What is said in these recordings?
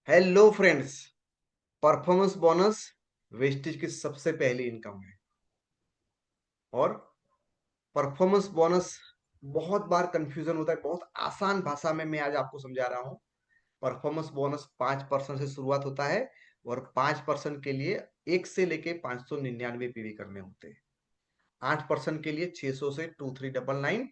Hello friends. Performance bonus wastage की सबसे पहली इनकम है। और परफॉर्मेंस बोनस बहुत बार कंफ्यूजन होता है। बहुत आसान भाषा में मैं आज आपको समझा रहा हूँ। परफॉर्मेंस बोनस 5% से शुरुआत होता है और 5% के लिए 1 से लेके 599 पीवी करने होते हैं। 8% के लिए 600 से 2399,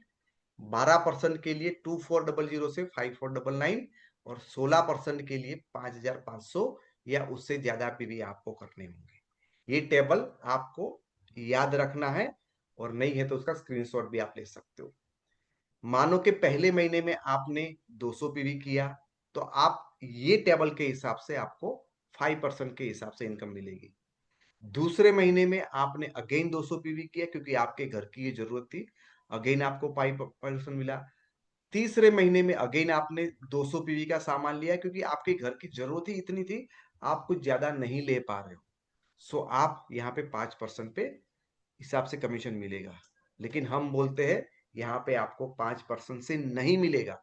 12% के लिए 2400 से 5499 और 16% के लिए 5500 या उससे ज्यादा पीवी आपको करने होंगे। ये टेबल आपको याद रखना है और नहीं है तो उसका स्क्रीनशॉट भी आप ले सकते हो। मानो कि पहले महीने में आपने 200 पीवी किया तो आप ये टेबल के हिसाब से आपको 5% के हिसाब से इनकम मिलेगी। दूसरे महीने में आपने अगेन 200 पीवी किया क्योंकि आपके घर की ये जरूरत थी, अगेन आपको 5% मिला। तीसरे महीने में अगेन आपने 200 पीवी का सामान लिया क्योंकि आपके घर की जरूरत ही इतनी थी, आप कुछ ज्यादा नहीं ले पा रहे हो। सो आप यहाँ पे 5% पे हिसाब से कमीशन मिलेगा। लेकिन हम बोलते हैं यहाँ पे आपको 5% से नहीं मिलेगा।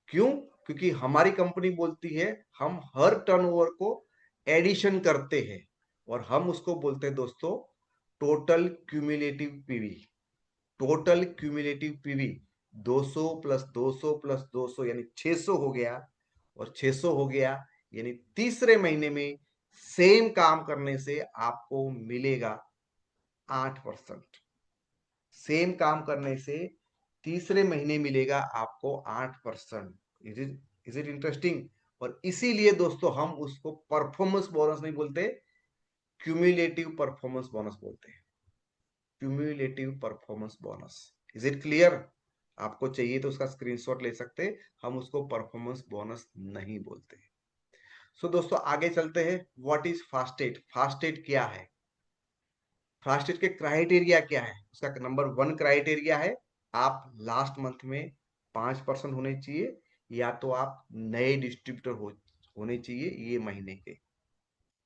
क्यों? क्योंकि हमारी कंपनी बोलती है हम हर टर्नओवर को एडिशन करते हैं और हम उसको बोलते हैं दोस्तों total cumulative PV. Total cumulative PV 200 plus 200 plus 200 यानी 600 हो गया। और 600 हो गया यानी तीसरे महीने में सेम काम करने से आपको मिलेगा 8%। सेम काम करने से तीसरे महीने मिलेगा आपको 8%। Is it interesting? और इसीलिए दोस्तों हम उसको परफॉर्मेंस बोनस नहीं बोलते, क्यूमुलेटिव परफॉर्मेंस बोनस बोलते हैं। Cumulative performance bonus. Is it clear? आपको चाहिए तो उसका स्क्रीनशॉट ले सकते हैं। हम उसको परफॉर्मेंस बोनस नहीं बोलते। सो दोस्तों आगे चलते हैं। What is फास्टेट? फास्टेट क्या है? फास्टेट के क्राइटेरिया क्या है? उसका नंबर 1 क्राइटेरिया है आप लास्ट मंथ में 5% होने चाहिए या तो आप नए डिस्ट्रीब्यूटर होने चाहिए ये महीने के।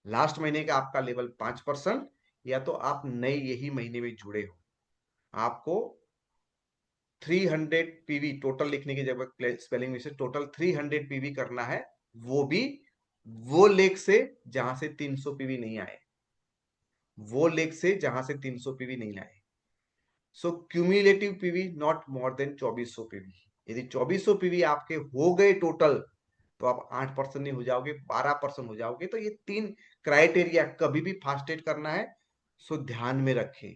लास्ट महीने का आपका लेवल 5% या तो आप नए यही महीने में जुड़े हो। आपको 300 पीवी टोटल लिखने की जगह स्पेलिंग मिस्टेक, टोटल 300 पीवी करना है। वो भी वो लेख से जहां से 300 पीवी नहीं आए। वो लेख से जहां से 300 पीवी नहीं आए। So cumulative PV not more than 2400 PV. यदि 2400 पीवी आपके हो गए टोटल तो आप 8% नहीं हो जाओगे, 12% हो जाओगे। तो ये 3 क्राइटेरिया कभी भी फास्टेट करना है, सो ध्यान में रखें।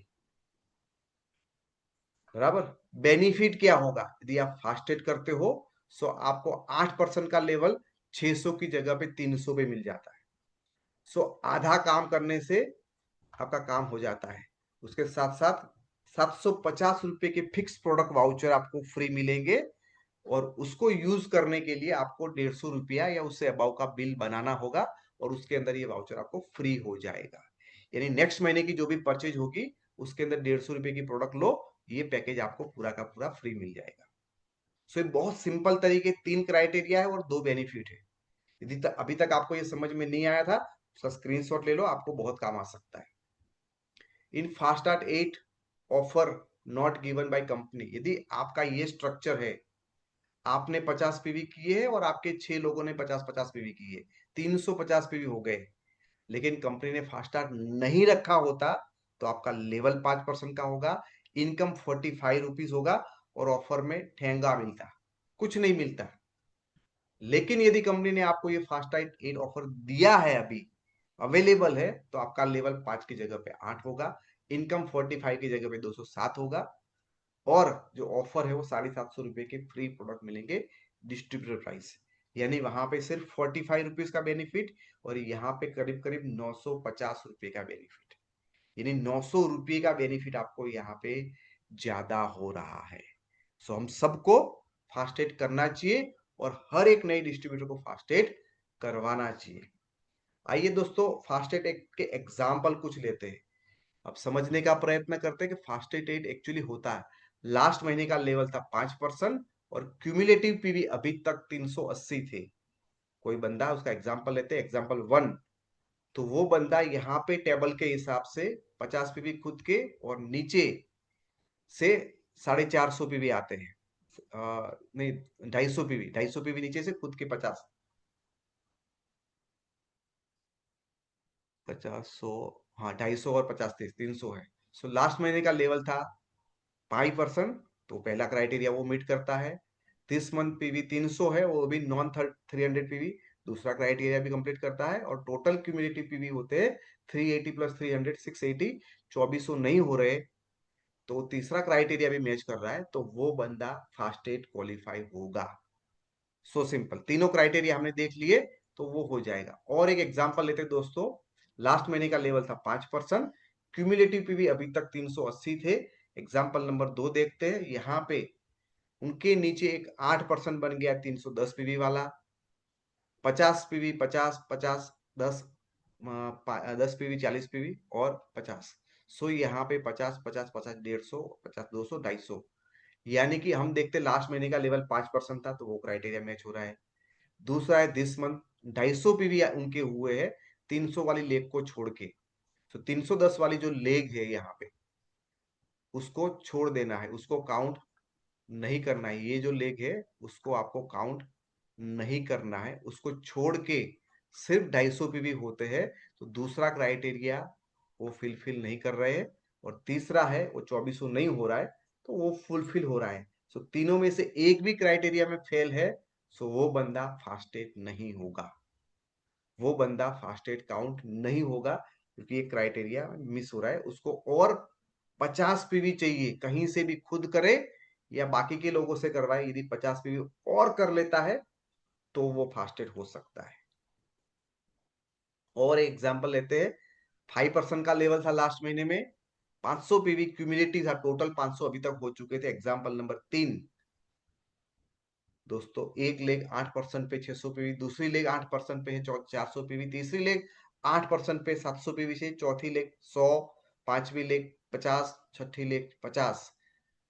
बराबर। बेनिफिट क्या होगा यदि आप फास्टेट करते हो? सो आपको 8% का लेवल 600 की जगह पे 300 पे मिल जाता है। सो आधा काम करने से आपका काम हो जाता है। उसके साथ साथ 750 रुपए के फिक्स प्रोडक्ट वाउचर आपको फ्री मिलेंगे और उसको यूज करने के लिए आपको 150 रुपया या उससे अबाव का बिल बनाना होगा और उसके अंदर ये वाउचर आपको फ्री हो जाएगा। यानी नेक्स्ट महीने की जो भी परचेज होगी उसके अंदर 150 रुपए की प्रोडक्ट लो, ये पैकेज आपको पूरा का पूरा फ्री मिल जाएगा। सो ये बहुत सिंपल तरीके 3 क्राइटेरिया है और 2 बेनिफिट है। यदि अभी तक आपको ये समझ में नहीं आया था उसका स्क्रीनशॉट ले लो, आपको बहुत काम आ सकता है। इन फास्टार्ट 8 offer not given by company. यदि आपका ये स्ट्रक्चर है, आपने 50 पीवी किए हैं और आपके 6 लोगों ने 50-50 पीवी किए, 350 पीवी हो गए। लेकिन कंपनी ने फास्टार्ट नहीं रखा होता तो आपका लेवल 5% का होगा, इनकम 45 रुपीज होगा और ऑफर में ठेंगा मिलता, कुछ नहीं मिलता। लेकिन यदि कंपनी ने आपको ये फास्टार्ट 8 ऑफर दिया है, अभी अवेलेबल है, तो आपका लेवल 5 की जगह पे 8 होगा, इनकम 45 की जगह पे 207 होगा और जो ऑफर है वो 750 रुपए के फ्री प्रोडक्ट मिलेंगे डिस्ट्रीब्यूटर प्राइस। यानी वहां पे सिर्फ 45 रुपीज का बेनिफिट और यहाँ पे करीब करीब 950 रुपए का बेनिफिट। यानी 900 रुपये का बेनिफिट आपको यहाँ पे ज्यादा हो रहा है। सो हम सबको फास्टेट करना चाहिए और हर एक नई डिस्ट्रीब्यूटर को फास्टेट करवाना चाहिए। आइए दोस्तों फास्टेट के एग्जाम्पल कुछ लेते हैं। अब समझने का प्रयत्न करते हैं कि फास्टेट एड एक्चुअली होता है। लास्ट महीने का लेवल था 5% और क्यूमुलेटिव पीवी अभी तक 380 थे। कोई बंदा, उसका एग्जांपल लेते हैं, एग्जांपल 1। तो वो बंदा यहाँ पे टेबल के हिसाब से 50 पीवी खुद के और नीचे से 450 पीवी आते हैं। नहीं, 250 पीवी, 250 पीवी नीचे से खुद के 50। 50, 100, हाँ 250 और 50, 300 है। सो लास्ट महीने का लेवल था 5%, तो पहला क्राइटेरिया वो मीट करता है। दिस मंथ पीवी 300 है, वो भी नॉन 300 पीवी, दूसरा क्राइटेरिया भी कंप्लीट करता है। और टोटल क्यूमुलेटिव पीवी होते हैं 380 प्लस 300 680, 2400 नहीं हो रहे, तो तीसरा क्राइटेरिया भी मैच कर रहा है, तो वो बंदा फास्टेट क्वालिफाई होगा। सो सिंपल, तीनों क्राइटेरिया हमने देख लिए, तो वो हो जाएगा। और एक एग्जांपल लेते हैं दोस्तों, लास्ट महीने का लेवल था 5%, क्यूमुलेटिव पीवी अभी तक 380 थे। एग्जांपल नंबर 2 देखते हैं, यहाँ पे उनके नीचे एक 8% बन गया 310 पीवी वाला, 50 पीवी, 50 50, 10 10 पीवी, 40 पीवी और 50। सो यहाँ पे 50 50 50, 150, 50, 200, 250, यानी कि हम देखते लास्ट महीने का लेवल 5% था, तो वो क्राइटेरिया मैच हो रहा है। दूसरा है दिस मंथ 250 पीवी उनके हुए है 300 वाली लेग को छोड़ के। तो 310 वाली जो लेग है यहाँ पे, उसको छोड़ देना है, उसको काउंट नहीं करना है। ये जो लेग है उसको आपको काउंट नहीं करना है, उसको छोड़ के सिर्फ 250 पीवी होते हैं, तो दूसरा क्राइटेरिया वो फुलफिल नहीं कर रहे हैं। और तीसरा है वो 2400 नहीं हो रहा है, तो वो फुलफिल हो रहा है। सो तीनों में से एक भी क्राइटेरिया में फेल है, सो वो बंदा फास्टेट नहीं होगा, वो बंदा फास्टेट काउंट नहीं होगा, क्योंकि ये क्राइटेरिया मिस हो रहा है। उसको और 50 पीवी चाहिए, कहीं से भी खुद करे या बाकी के लोगों से करवाए। यदि 50 पीवी और कर लेता है, तो वो फास्टेट हो सकता है। और एग्जांपल लेते हैं, 5% का लेवल था लास्ट महीने में, 500 पीवी क्यूमुलेटिव था, टोटल 500 अभी तक हो चुके थे। एग्जांपल नंबर 3 दोस्तों, एक लेग 8% पे 600 पीवी, दूसरी लेग 8% पे है 400 पीवी, तीसरी लेग 8% पे 700 पीवी से, चौथी लेग 100, पांचवी लेग 50, छठी लेग 50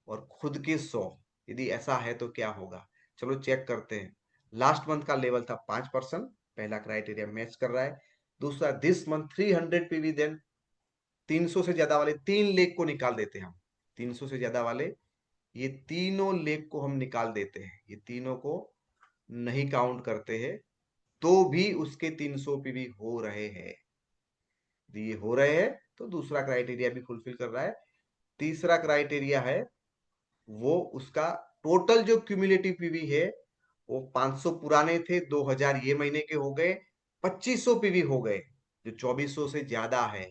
और खुद के 100। यदि ऐसा है तो क्या होगा, चलो चेक करते हैं। लास्ट मंथ का लेवल था 5%, पहला क्राइटेरिया मैच कर रहा है। दूसरा दिस मंथ 300 पीवी, देन 300 से ज्यादा वाले तीन लेग को निकाल देते हैं हम। 300 से ज्यादा वाले ये तीनों लेग को हम निकाल देते हैं, ये तीनों को नहीं काउंट करते हैं, तो भी उसके 300 पीवी हो रहे हैं। ये हो रहे हैं तो दूसरा क्राइटेरिया भी फुलफिल कर रहा है। तीसरा क्राइटेरिया है वो उसका टोटल जो क्यूमुलेटिव पीवी है, वो 500 पुराने थे, 2000 ये महीने के हो गए, 2500 पीवी हो गए, जो 2400 से ज्यादा है।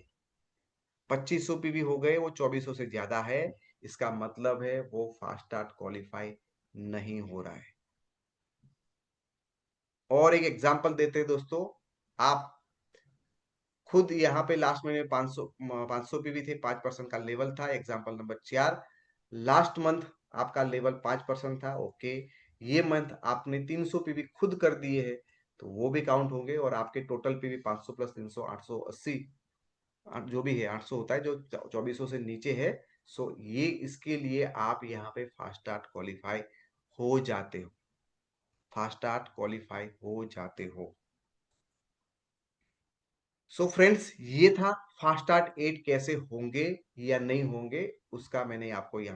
2500 पीवी हो गए, वो 2400 से ज्यादा है, इसका मतलब है वो फास्ट स्टार्ट क्वालिफाई नहीं हो रहा है। और एक एग्जांपल देते हैं दोस्तों, आप खुद यहाँ पे लास्ट में 500 पीवी थे, 5% का लेवल था। एग्जांपल नंबर 4, लास्ट मंथ आपका लेवल 5% था, ओके। ये मंथ आपने 300 पीवी खुद कर दिए है, तो वो भी काउंट होंगे। और आपके टोटल पीवी 500 प्लस 300, 880, जो भी है 800 होता है, जो 2400 से नीचे है। सो ये इसके लिए आप यहाँ पे फास्ट स्टार्ट क्वालिफाई हो जाते हो, फास्ट स्टार्ट क्वालिफाई हो जाते हो। सो फ्रेंड्स, ये था फास्ट स्टार्ट 8 कैसे होंगे या नहीं होंगे, उसका मैंने आपको यहाँ पे